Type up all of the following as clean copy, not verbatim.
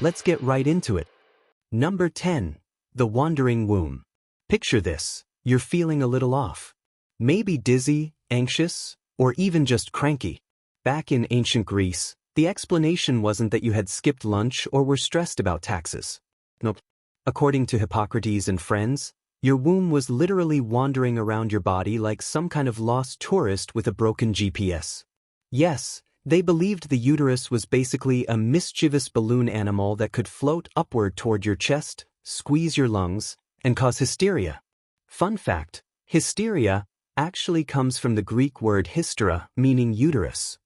Let's get right into it. Number 10. The wandering womb. Picture this. You're feeling a little off. Maybe dizzy, anxious, or even just cranky. Back in ancient Greece, the explanation wasn't that you had skipped lunch or were stressed about taxes. Nope. According to Hippocrates and friends, your womb was literally wandering around your body like some kind of lost tourist with a broken GPS. Yes, they believed the uterus was basically a mischievous balloon animal that could float upward toward your chest, squeeze your lungs, and cause hysteria. Fun fact, hysteria actually comes from the Greek word hystera, meaning uterus.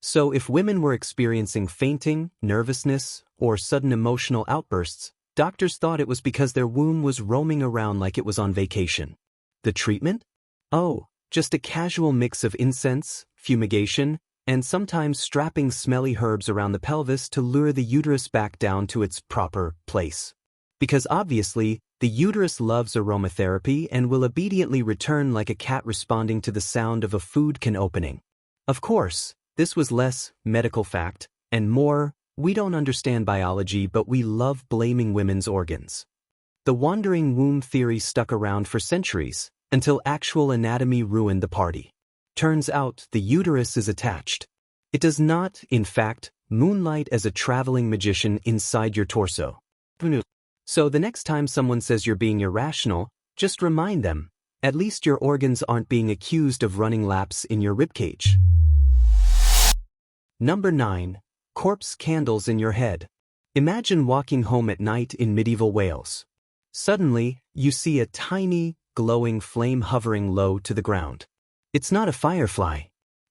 So if women were experiencing fainting, nervousness, or sudden emotional outbursts, doctors thought it was because their womb was roaming around like it was on vacation. The treatment? Oh, just a casual mix of incense, fumigation, and sometimes strapping smelly herbs around the pelvis to lure the uterus back down to its proper place. Because obviously, the uterus loves aromatherapy and will obediently return like a cat responding to the sound of a food can opening. Of course, this was less medical fact and more, we don't understand biology but we love blaming women's organs. The wandering womb theory stuck around for centuries, until actual anatomy ruined the party. Turns out the uterus is attached. It does not, in fact, moonlight as a traveling magician inside your torso. So the next time someone says you're being irrational, just remind them, at least your organs aren't being accused of running laps in your ribcage. Number 9. Corpse candles in your head. Imagine walking home at night in medieval Wales. Suddenly, you see a tiny, glowing flame hovering low to the ground. It's not a firefly.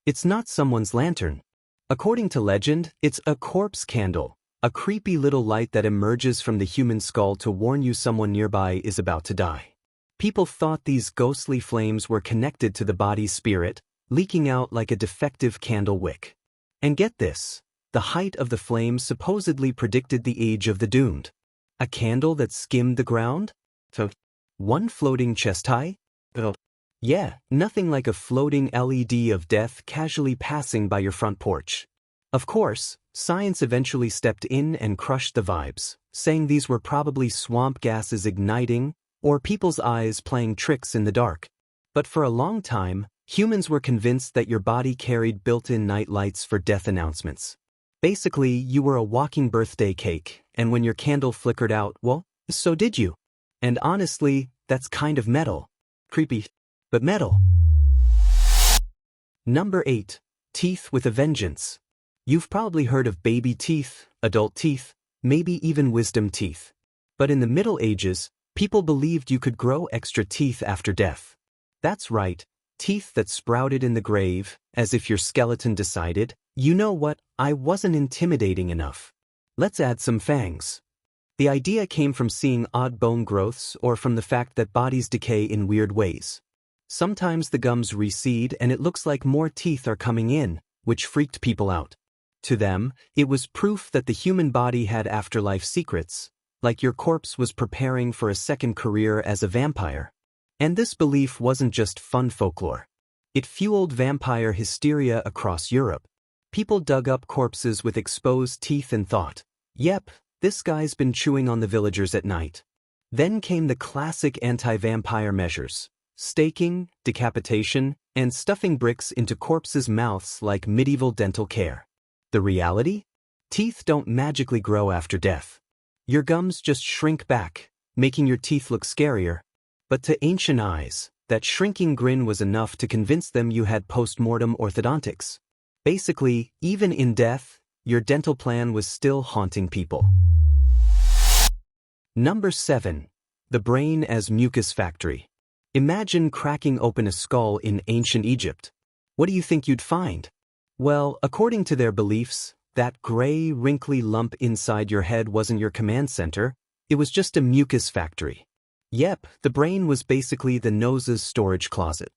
It's not someone's lantern. According to legend, it's a corpse candle, a creepy little light that emerges from the human skull to warn you someone nearby is about to die. People thought these ghostly flames were connected to the body's spirit, leaking out like a defective candle wick. And get this, the height of the flame supposedly predicted the age of the doomed. A candle that skimmed the ground? So, one floating chest high? Yeah, nothing like a floating LED of death casually passing by your front porch. Of course, science eventually stepped in and crushed the vibes, saying these were probably swamp gases igniting or people's eyes playing tricks in the dark. But for a long time, humans were convinced that your body carried built-in night lights for death announcements. Basically, you were a walking birthday cake, and when your candle flickered out, well, so did you. And honestly, that's kind of metal. Creepy, but metal. Number 8. Teeth with a vengeance. You've probably heard of baby teeth, adult teeth, maybe even wisdom teeth. But in the Middle Ages, people believed you could grow extra teeth after death. That's right, teeth that sprouted in the grave, as if your skeleton decided, you know what, I wasn't intimidating enough. Let's add some fangs. The idea came from seeing odd bone growths or from the fact that bodies decay in weird ways. Sometimes the gums recede and it looks like more teeth are coming in, which freaked people out. To them, it was proof that the human body had afterlife secrets, like your corpse was preparing for a second career as a vampire. And this belief wasn't just fun folklore. It fueled vampire hysteria across Europe. People dug up corpses with exposed teeth and thought, yep, this guy's been chewing on the villagers at night. Then came the classic anti-vampire measures. Staking, decapitation, and stuffing bricks into corpses' mouths like medieval dental care. The reality? Teeth don't magically grow after death. Your gums just shrink back, making your teeth look scarier. But to ancient eyes, that shrinking grin was enough to convince them you had post-mortem orthodontics. Basically, even in death, your dental plan was still haunting people. Number 7. The brain as mucus factory. Imagine cracking open a skull in ancient Egypt. What do you think you'd find? Well, according to their beliefs, that gray, wrinkly lump inside your head wasn't your command center, it was just a mucus factory. Yep, the brain was basically the nose's storage closet.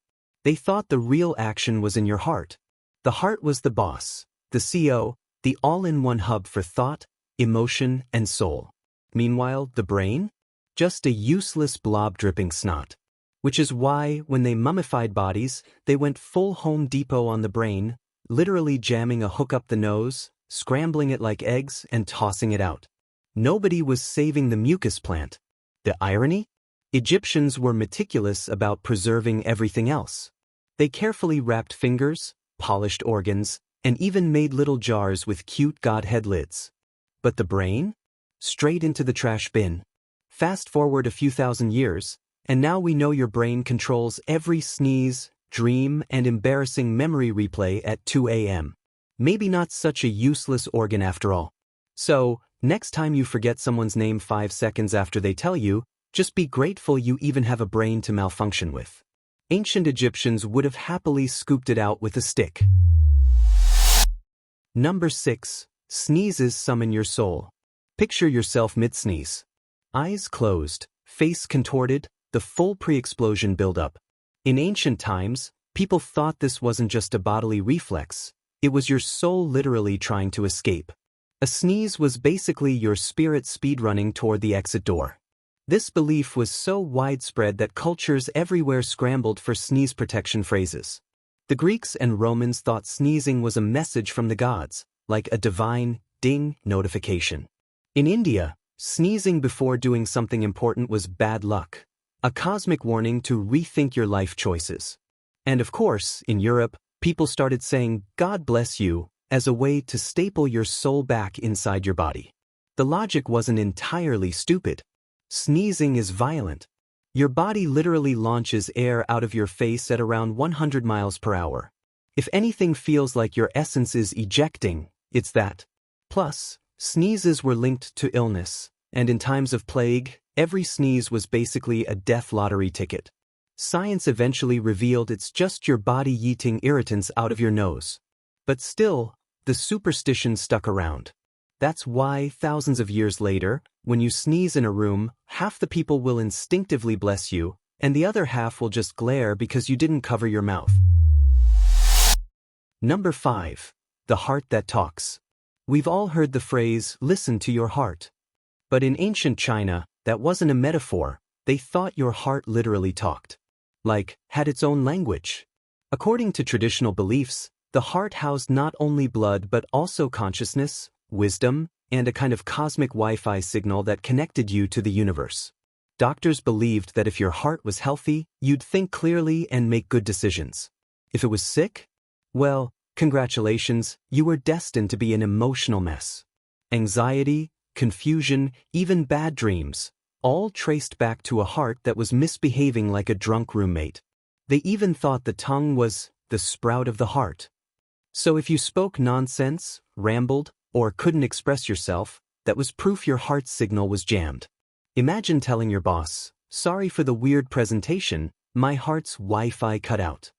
They thought the real action was in your heart. The heart was the boss, the CO, the all-in-one hub for thought, emotion, and soul. Meanwhile, the brain? Just a useless blob dripping snot. Which is why, when they mummified bodies, they went full Home Depot on the brain, literally jamming a hook up the nose, scrambling it like eggs, and tossing it out. Nobody was saving the mucus plant. The irony? Egyptians were meticulous about preserving everything else. They carefully wrapped fingers, polished organs, and even made little jars with cute godhead lids. But the brain? Straight into the trash bin. Fast forward a few thousand years, and now we know your brain controls every sneeze, dream, and embarrassing memory replay at 2 a.m. Maybe not such a useless organ after all. So, next time you forget someone's name 5 seconds after they tell you, just be grateful you even have a brain to malfunction with. Ancient Egyptians would have happily scooped it out with a stick. Number 6. Sneezes summon your soul. Picture yourself mid-sneeze. Eyes closed, face contorted, the full pre-explosion buildup. In ancient times, people thought this wasn't just a bodily reflex, it was your soul literally trying to escape. A sneeze was basically your spirit speedrunning toward the exit door. This belief was so widespread that cultures everywhere scrambled for sneeze protection phrases. The Greeks and Romans thought sneezing was a message from the gods, like a divine ding notification. In India, sneezing before doing something important was bad luck, a cosmic warning to rethink your life choices. And of course, in Europe, people started saying, "God bless you," as a way to staple your soul back inside your body. The logic wasn't entirely stupid. Sneezing is violent. Your body literally launches air out of your face at around 100 miles per hour. If anything feels like your essence is ejecting, it's that. Plus, sneezes were linked to illness, and in times of plague, every sneeze was basically a death lottery ticket. Science eventually revealed it's just your body yeeting irritants out of your nose. But still, the superstition stuck around. That's why, thousands of years later, when you sneeze in a room, half the people will instinctively bless you, and the other half will just glare because you didn't cover your mouth. Number 5. The heart that talks. We've all heard the phrase, "listen to your heart." But in ancient China, that wasn't a metaphor. They thought your heart literally talked. Like, had its own language. According to traditional beliefs, the heart housed not only blood but also consciousness, wisdom, and a kind of cosmic Wi-Fi signal that connected you to the universe. Doctors believed that if your heart was healthy, you'd think clearly and make good decisions. If it was sick, well, congratulations, you were destined to be an emotional mess. Anxiety, confusion, even bad dreams, all traced back to a heart that was misbehaving like a drunk roommate. They even thought the tongue was the sprout of the heart. So if you spoke nonsense, rambled, or couldn't express yourself, that was proof your heart's signal was jammed. Imagine telling your boss, "Sorry for the weird presentation, my heart's Wi-Fi cut out."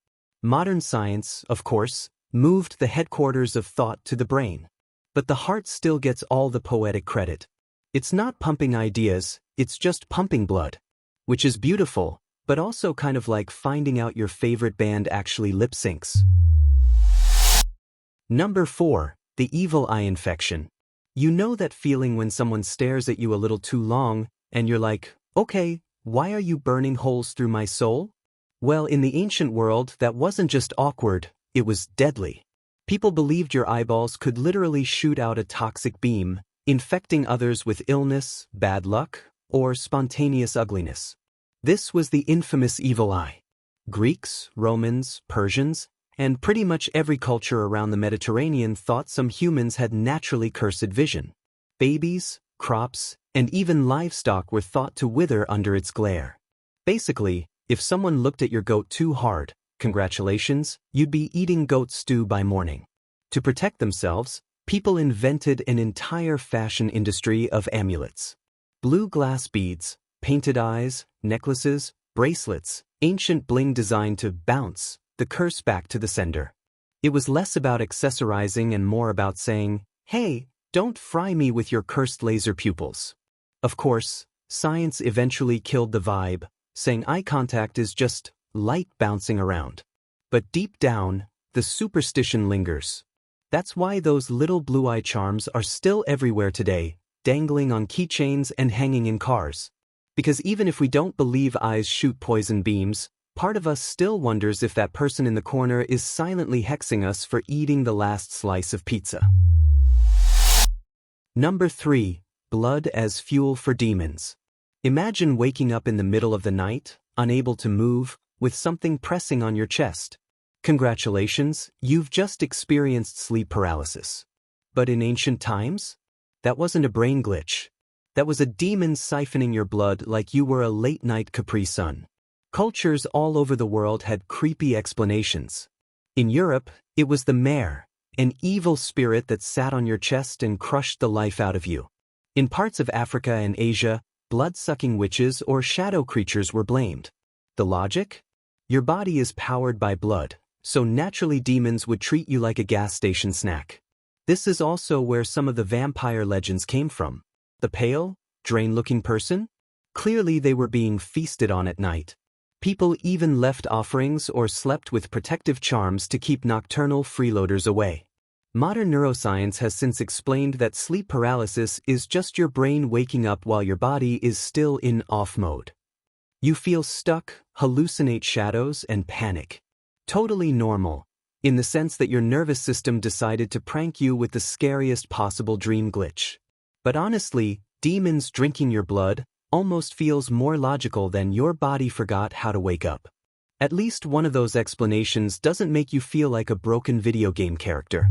Modern science, of course, moved the headquarters of thought to the brain. But the heart still gets all the poetic credit. It's not pumping ideas, it's just pumping blood. Which is beautiful, but also kind of like finding out your favorite band actually lip syncs. Number 4. The evil eye infection. You know that feeling when someone stares at you a little too long, and you're like, "Okay, why are you burning holes through my soul?" Well, in the ancient world, that wasn't just awkward, it was deadly. People believed your eyeballs could literally shoot out a toxic beam, infecting others with illness, bad luck, or spontaneous ugliness. This was the infamous evil eye. Greeks, Romans, Persians, and pretty much every culture around the Mediterranean thought some humans had naturally cursed vision. Babies, crops, and even livestock were thought to wither under its glare. Basically, if someone looked at your goat too hard, congratulations, you'd be eating goat stew by morning. To protect themselves, people invented an entire fashion industry of amulets. Blue glass beads, painted eyes, necklaces, bracelets, ancient bling designed to bounce the curse back to the sender. It was less about accessorizing and more about saying, "Hey, don't fry me with your cursed laser pupils." Of course, science eventually killed the vibe, saying eye contact is just light bouncing around. But deep down, the superstition lingers. That's why those little blue-eye charms are still everywhere today, dangling on keychains and hanging in cars. Because even if we don't believe eyes shoot poison beams, part of us still wonders if that person in the corner is silently hexing us for eating the last slice of pizza. Number 3. blood as fuel for demons. Imagine waking up in the middle of the night, unable to move, with something pressing on your chest. Congratulations, you've just experienced sleep paralysis. But in ancient times? That wasn't a brain glitch. That was a demon siphoning your blood like you were a late-night Capri Sun. Cultures all over the world had creepy explanations. In Europe, it was the mare, an evil spirit that sat on your chest and crushed the life out of you. In parts of Africa and Asia, blood-sucking witches or shadow creatures were blamed. The logic? Your body is powered by blood, so naturally demons would treat you like a gas station snack. This is also where some of the vampire legends came from. The pale, drain-looking person? Clearly they were being feasted on at night. People even left offerings or slept with protective charms to keep nocturnal freeloaders away. Modern neuroscience has since explained that sleep paralysis is just your brain waking up while your body is still in off mode. You feel stuck, hallucinate shadows, and panic. Totally normal, in the sense that your nervous system decided to prank you with the scariest possible dream glitch. But honestly, demons drinking your blood almost feels more logical than your body forgot how to wake up. At least one of those explanations doesn't make you feel like a broken video game character.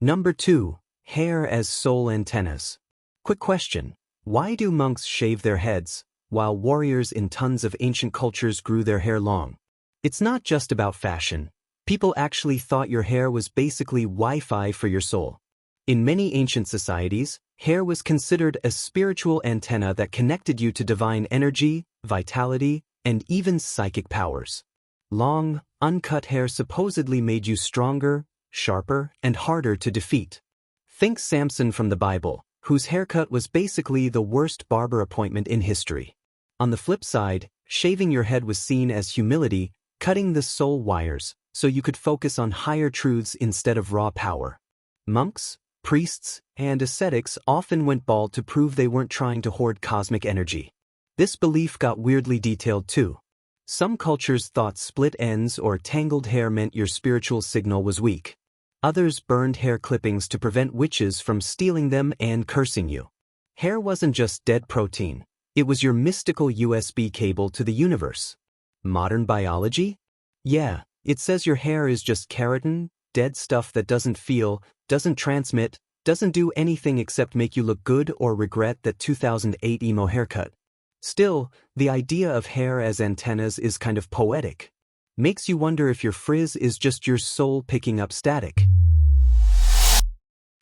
Number 2. Hair as soul antennas. Quick question. Why do monks shave their heads, while warriors in tons of ancient cultures grew their hair long? It's not just about fashion. People actually thought your hair was basically Wi-Fi for your soul. In many ancient societies, hair was considered a spiritual antenna that connected you to divine energy, vitality, and even psychic powers. Long, uncut hair supposedly made you stronger, sharper, and harder to defeat. Think Samson from the Bible, whose haircut was basically the worst barber appointment in history. On the flip side, shaving your head was seen as humility, cutting the soul wires, so you could focus on higher truths instead of raw power. Monks, priests, and ascetics often went bald to prove they weren't trying to hoard cosmic energy. This belief got weirdly detailed too. Some cultures thought split ends or tangled hair meant your spiritual signal was weak. Others burned hair clippings to prevent witches from stealing them and cursing you. Hair wasn't just dead protein, it was your mystical USB cable to the universe. Modern biology? Yeah, it says your hair is just keratin, dead stuff that doesn't feel, doesn't transmit, doesn't do anything except make you look good or regret that 2008 emo haircut. Still, the idea of hair as antennas is kind of poetic. Makes you wonder if your frizz is just your soul picking up static.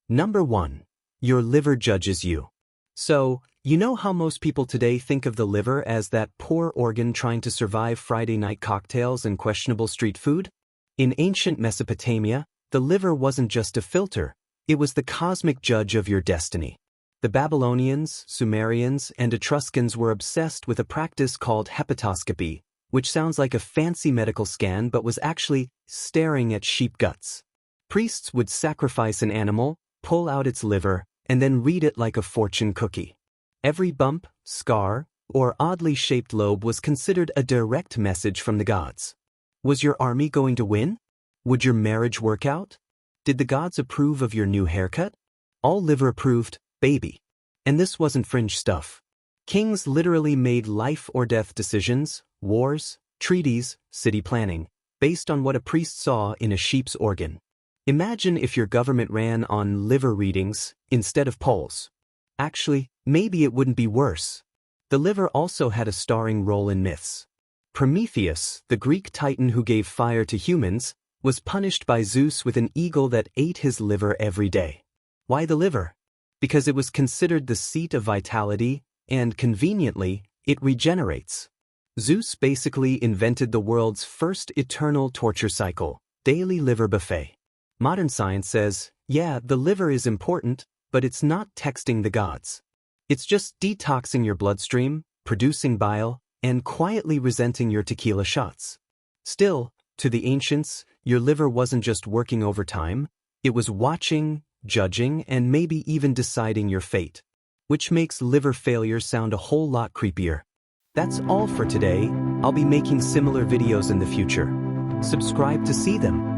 Number 1. Your liver judges you. So, you know how most people today think of the liver as that poor organ trying to survive Friday night cocktails and questionable street food? In ancient Mesopotamia, the liver wasn't just a filter, it was the cosmic judge of your destiny. The Babylonians, Sumerians, and Etruscans were obsessed with a practice called hepatoscopy, which sounds like a fancy medical scan but was actually staring at sheep guts. Priests would sacrifice an animal, pull out its liver, and then read it like a fortune cookie. Every bump, scar, or oddly shaped lobe was considered a direct message from the gods. Was your army going to win? Would your marriage work out? Did the gods approve of your new haircut? All liver approved, baby. And this wasn't fringe stuff. Kings literally made life or death decisions, wars, treaties, city planning, based on what a priest saw in a sheep's organ. Imagine if your government ran on liver readings instead of polls. Actually, maybe it wouldn't be worse. The liver also had a starring role in myths. Prometheus, the Greek titan who gave fire to humans, was punished by Zeus with an eagle that ate his liver every day. Why the liver? Because it was considered the seat of vitality, and conveniently, it regenerates. Zeus basically invented the world's first eternal torture cycle, daily liver buffet. Modern science says, yeah, the liver is important, but it's not texting the gods. It's just detoxing your bloodstream, producing bile, and quietly resenting your tequila shots. Still, to the ancients, your liver wasn't just working overtime, it was watching, judging, and maybe even deciding your fate. Which makes liver failure sound a whole lot creepier. That's all for today. I'll be making similar videos in the future. Subscribe to see them.